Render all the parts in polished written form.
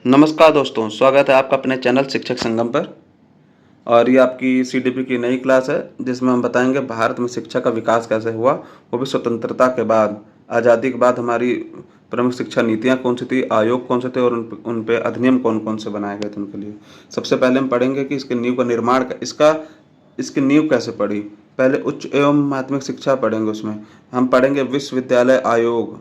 नमस्कार दोस्तों, स्वागत है आपका अपने चैनल शिक्षक संगम पर। और ये आपकी सीडीपी की नई क्लास है जिसमें हम बताएंगे भारत में शिक्षा का विकास कैसे हुआ, वो भी स्वतंत्रता के बाद। आज़ादी के बाद हमारी प्रमुख शिक्षा नीतियाँ कौन सी थी, आयोग कौन से थे और उन पे अधिनियम कौन कौन से बनाए गए थे उनके लिए। सबसे पहले हम पढ़ेंगे कि इसके नींव का निर्माण इसकी नींव कैसे पड़ी। पहले उच्च एवं माध्यमिक शिक्षा पढ़ेंगे, उसमें हम पढ़ेंगे विश्वविद्यालय आयोग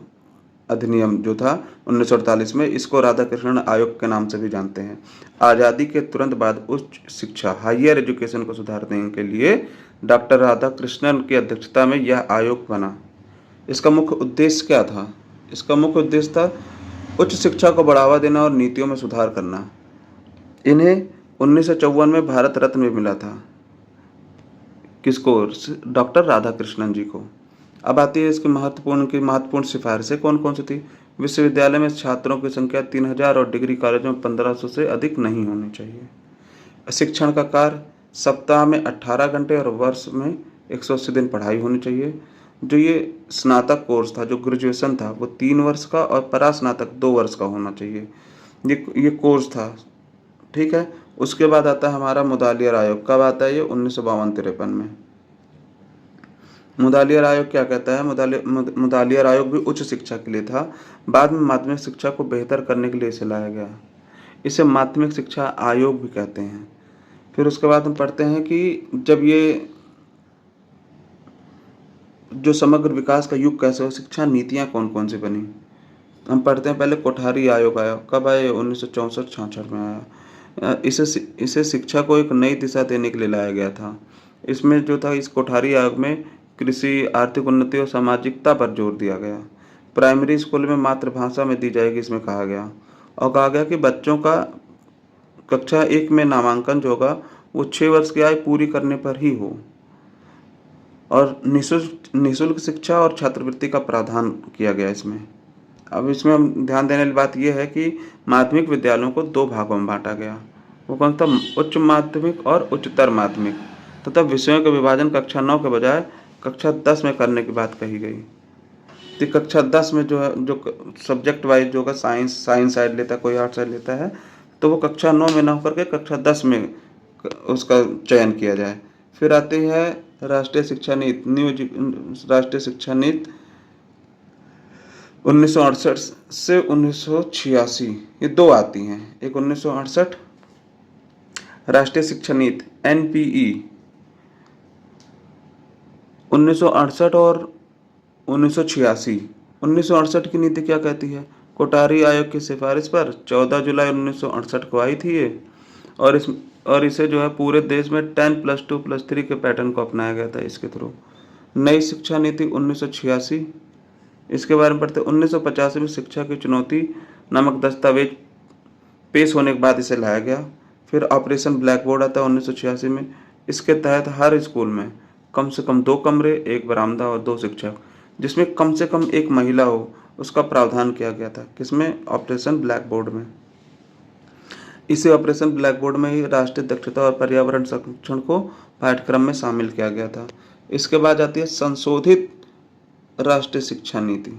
अधिनियम जो था 1948 में। इसको राधाकृष्णन आयोग के नाम से भी जानते हैं। आज़ादी के तुरंत बाद उच्च शिक्षा हायर एजुकेशन को सुधारने के लिए डॉक्टर राधाकृष्णन की अध्यक्षता में यह आयोग बना। इसका मुख्य उद्देश्य क्या था? इसका मुख्य उद्देश्य था उच्च शिक्षा को बढ़ावा देना और नीतियों में सुधार करना। इन्हें 1954 में भारत रत्न भी मिला था। किसको? डॉक्टर राधाकृष्णन जी को। अब आती है इसकी महत्वपूर्ण सिफारिशें कौन कौन सी थी। विश्वविद्यालय में छात्रों की संख्या 3000 और डिग्री कॉलेजों में 1500 से अधिक नहीं होनी चाहिए। शिक्षण का कार्य सप्ताह में 18 घंटे और वर्ष में 180 दिन पढ़ाई होनी चाहिए। जो ये स्नातक कोर्स था, जो ग्रेजुएशन था, वो 3 वर्ष का और परास्नातक 2 वर्ष का होना चाहिए। ये कोर्स था, ठीक है। उसके बाद आता है हमारा मुदालियर आयोग। कब आता है ये? 1952-53 में। मुदालियर आयोग क्या कहता है? मुदालियर आयोग भी उच्च शिक्षा के लिए था। बाद में माध्यमिक शिक्षा को बेहतर करने के लिए इसे लाया गया। इसे माध्यमिक शिक्षा आयोग भी कहते हैं। फिर उसके बाद हम पढ़ते हैं कि जब ये जो समग्र विकास का युग कैसे हो, शिक्षा नीतियाँ कौन कौन सी बनी। हम पढ़ते हैं पहले कोठारी आयोग आया। कब आया? 1964-66 में आया। इसे शिक्षा को एक नई दिशा देने के लिए लाया गया था। इसमें जो था, इस कोठारी आयोग में कृषि, आर्थिक उन्नति और सामाजिकता पर जोर दिया गया। प्राइमरी स्कूल में मातृभाषा में दी जाएगी, इसमें कहा गया। और कहा गया कि बच्चों का कक्षा 1 में नामांकन जो होगा वो 6 वर्ष की आयु पूरी करने पर ही हो। और निःशुल्क शिक्षा और छात्रवृत्ति का प्रावधान किया गया इसमें। अब इसमें हम ध्यान देने वाली बात यह है कि माध्यमिक विद्यालयों को 2 भागों में बांटा गया। वो कौन था? उच्च माध्यमिक और उच्चतर माध्यमिक। तथा विषयों के विभाजन कक्षा 9 के बजाय कक्षा 10 में करने की बात कही गई। तो कक्षा 10 में जो है, जो सब्जेक्ट वाइज जो होगा, साइंस साइड लेता है, कोई आर्ट साइड लेता है, तो वो कक्षा 9 में ना होकर के कक्षा 10 में उसका चयन किया जाए। फिर आती है राष्ट्रीय शिक्षा नीति। राष्ट्रीय शिक्षा नीति 1968 से 1986, ये 2 आती हैं। एक 1968 राष्ट्रीय शिक्षा नीति NPE 1968 और 1986। 1968 की नीति क्या कहती है? कोठारी आयोग की सिफारिश पर 14 जुलाई 1968 को आई थी ये। और इसे जो है पूरे देश में 10+2+3 के पैटर्न को अपनाया गया था इसके थ्रू। नई शिक्षा नीति 1986, इसके बारे में पढ़ते हैं। 1985 में शिक्षा की चुनौती नामक दस्तावेज पेश होने के बाद इसे लाया गया। फिर ऑपरेशन ब्लैक बोर्ड आता है 1986 में। इसके तहत हर स्कूल में कम से कम 2 कमरे, 1 बरामदा और 2 शिक्षक, जिसमें कम से कम 1 महिला हो, उसका प्रावधान किया गया था। किसमें? ऑपरेशन ब्लैक बोर्ड में। इसी ऑपरेशन ब्लैक बोर्ड में ही राष्ट्रीय दक्षता और पर्यावरण संरक्षण को पाठ्यक्रम में शामिल किया गया था। इसके बाद आती है संशोधित राष्ट्रीय शिक्षा नीति।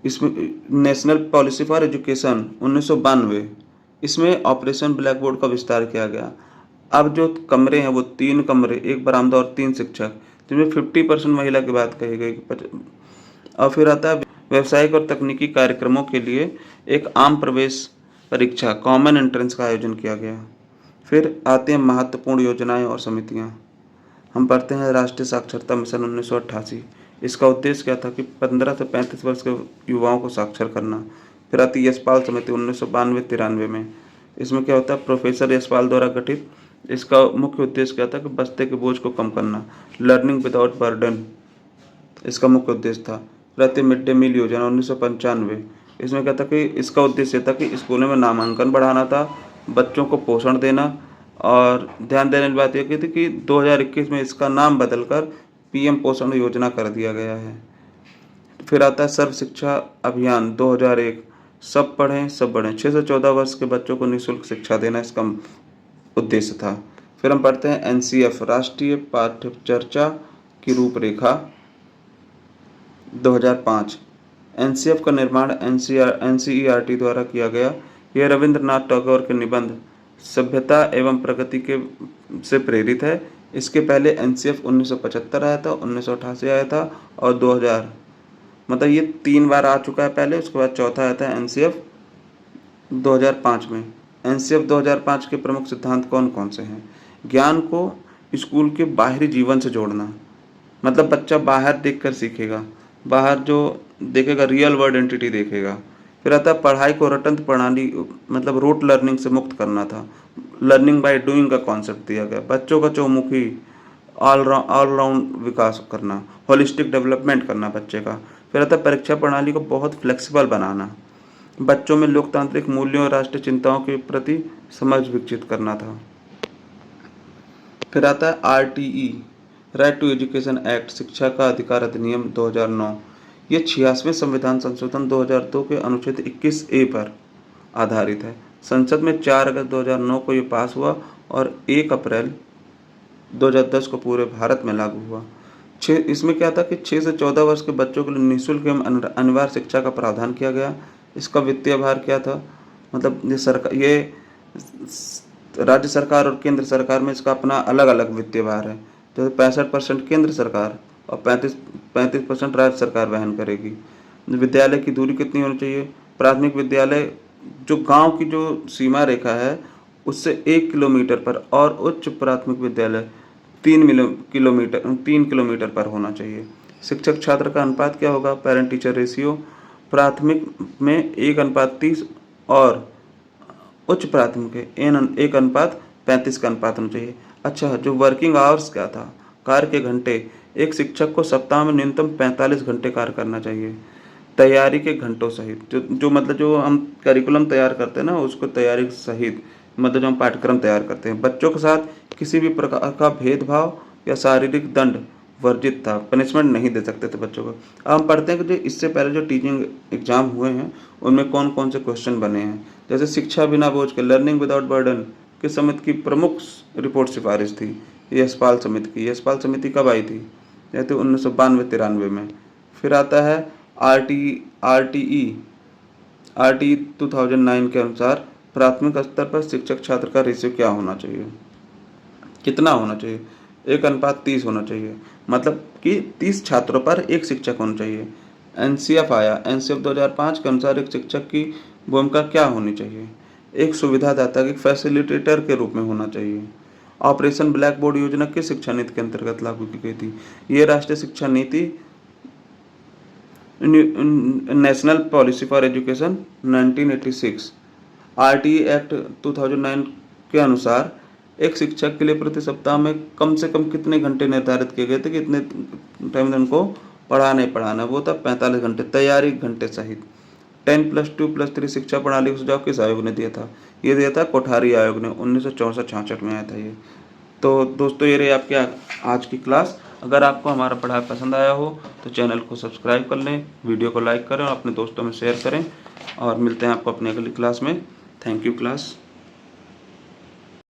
इसमें नेशनल पॉलिसी फॉर एजुकेशन 1992, इसमें ऑपरेशन ब्लैक बोर्ड का विस्तार किया गया। अब जो कमरे हैं वो 3 कमरे, 1 बरामदा और 3 शिक्षक, जिसमें 50% महिला की बात कही गई। और फिर आता है व्यावसायिक और तकनीकी कार्यक्रमों के लिए एक आम प्रवेश परीक्षा, कॉमन एंट्रेंस का आयोजन किया गया। फिर आते हैं महत्वपूर्ण योजनाएं और समितियां। हम पढ़ते हैं राष्ट्रीय साक्षरता मिशन 1988। इसका उद्देश्य क्या था कि 15 से 35 वर्ष के युवाओं को साक्षर करना। फिर आती है यशपाल समिति 1992-93 में। इसमें क्या होता है? प्रोफेसर यशपाल द्वारा गठित। इसका मुख्य उद्देश्य क्या था कि बस्ते के बोझ को कम करना, लर्निंग विदाउट बर्डन, इसका मुख्य उद्देश्य था। फिर आती है मिड डे मील योजना 1995। इसमें क्या था कि इसका उद्देश्य था कि स्कूलों में नामांकन बढ़ाना था, बच्चों को पोषण देना। और ध्यान देने की बात यह की थी कि 2021 में इसका नाम बदलकर PM पोषण योजना कर दिया गया है। फिर आता है सर्व शिक्षा अभियान 2001। सब पढ़ें सब बढ़ें, 6 से 14 वर्ष के बच्चों को निःशुल्क शिक्षा देना इसका उद्देश्य था। फिर हम पढ़ते हैं NCF राष्ट्रीय पाठ्यचर्या की रूपरेखा 2005। एनसीएफ का निर्माण एनसीईआरटी द्वारा किया गया। यह रविंद्रनाथ टैगोर के निबंध सभ्यता एवं प्रगति के से प्रेरित है। इसके पहले एनसीएफ 1975 आया था, 1988 आया था और 2000, मतलब ये 3 बार आ चुका है पहले। उसके बाद चौथा आया था एनसीएफ 2005 में। एनसीएफ 2005 के प्रमुख सिद्धांत कौन कौन से हैं? ज्ञान को स्कूल के बाहरी जीवन से जोड़ना, मतलब बच्चा बाहर देखकर सीखेगा, बाहर जो देखेगा रियल वर्ल्ड एंटिटी देखेगा। फिर आता है पढ़ाई को रटंत प्रणाली, मतलब रोट लर्निंग से मुक्त करना था। लर्निंग बाय डूइंग का कॉन्सेप्ट दिया गया। बच्चों का चौमुखी ऑलराउंड विकास करना, होलिस्टिक डेवलपमेंट करना बच्चे का। फिर आता है परीक्षा प्रणाली को बहुत फ्लेक्सिबल बनाना, बच्चों में लोकतांत्रिक मूल्यों और राष्ट्रीय चिंताओं के प्रति समझ विकसित करना था। फिर आता है RTE, right to education act, शिक्षा का अधिकार अधिनियम 2009। ये 86वें संविधान संशोधन 2002 के अनुच्छेद 21A पर आधारित है। संसद में 4 अगस्त 2009 को ये पास हुआ और 1 अप्रैल 2010 को पूरे भारत में लागू हुआ। इसमें क्या था कि 6 से 14 वर्ष के बच्चों के लिए निःशुल्क एवं अनिवार्य शिक्षा का प्रावधान किया गया। इसका वित्तीय भार क्या था, मतलब ये राज्य सरकार और केंद्र सरकार में इसका अपना अलग अलग वित्तीय भार है। तो 65% केंद्र सरकार और 35% राज्य सरकार वहन करेगी। विद्यालय की दूरी कितनी होनी चाहिए? प्राथमिक विद्यालय जो गांव की जो सीमा रेखा है उससे 1 किलोमीटर पर और उच्च प्राथमिक विद्यालय 3 किलोमीटर पर होना चाहिए। शिक्षक छात्र का अनुपात क्या होगा? पेरेंट टीचर रेशियो प्राथमिक में 1:30 और उच्च प्राथमिक है 1:35 का अनुपात होना चाहिए। अच्छा, जो वर्किंग आवर्स क्या था, कार्य के घंटे, एक शिक्षक को सप्ताह में न्यूनतम 45 घंटे कार्य करना चाहिए। तैयारी के घंटों सहित, जो मतलब जो हम करिकुलम तैयार करते हैं ना, उसको तैयारी सहित मतलब जो हम पाठ्यक्रम तैयार करते हैं। बच्चों के साथ किसी भी प्रकार का भेदभाव या शारीरिक दंड वर्जित था, पनिशमेंट नहीं दे सकते थे बच्चों को। अब हम पढ़ते हैं कि जो इससे पहले जो टीचिंग एग्जाम हुए हैं उनमें कौन कौन से क्वेश्चन बने हैं। जैसे शिक्षा बिना बोझ के, लर्निंग विदाउट बर्डन, किस समिति की प्रमुख रिपोर्ट सिफारिश थी? यशपाल समिति की। यशपाल समिति कब आई थी? जैसे 1992-93 में। फिर आता है आरटीई 2009 के अनुसार प्राथमिक स्तर पर शिक्षक छात्र का रेशियो क्या होना चाहिए, कितना होना चाहिए? 1:30 होना चाहिए, मतलब कि 30 छात्रों पर 1 शिक्षक होना चाहिए। एनसीएफ आया, एनसीएफ 2005 के अनुसार एक शिक्षक की भूमिका क्या होनी चाहिए? एक सुविधादाता के फैसिलिटेटर के रूप में होना चाहिए। ऑपरेशन ब्लैक बोर्ड योजना किस शिक्षा नीति के अंतर्गत लागू की गई थी? ये राष्ट्रीय शिक्षा नीति national policy for education 1986। RTE act 2009 के अनुसार एक शिक्षक के लिए प्रति सप्ताह में कम से कम कितने घंटे निर्धारित किए गए थे कि इतने टाइम में उनको पढ़ाना ही पढ़ाना? वो था 45 घंटे, तैयारी घंटे सहित। 10+2+3 शिक्षा प्रणाली का सुझाव किस आयोग ने दिया था? ये दिया था कोठारी आयोग ने, 1964-66 में आया था ये। तो दोस्तों, ये रही आपकी आज की क्लास। अगर आपको हमारा पढ़ाई पसंद आया हो तो चैनल को सब्सक्राइब कर लें, वीडियो को लाइक करें और अपने दोस्तों में शेयर करें। और मिलते हैं आपको अपनी अगली क्लास में। Thank you class.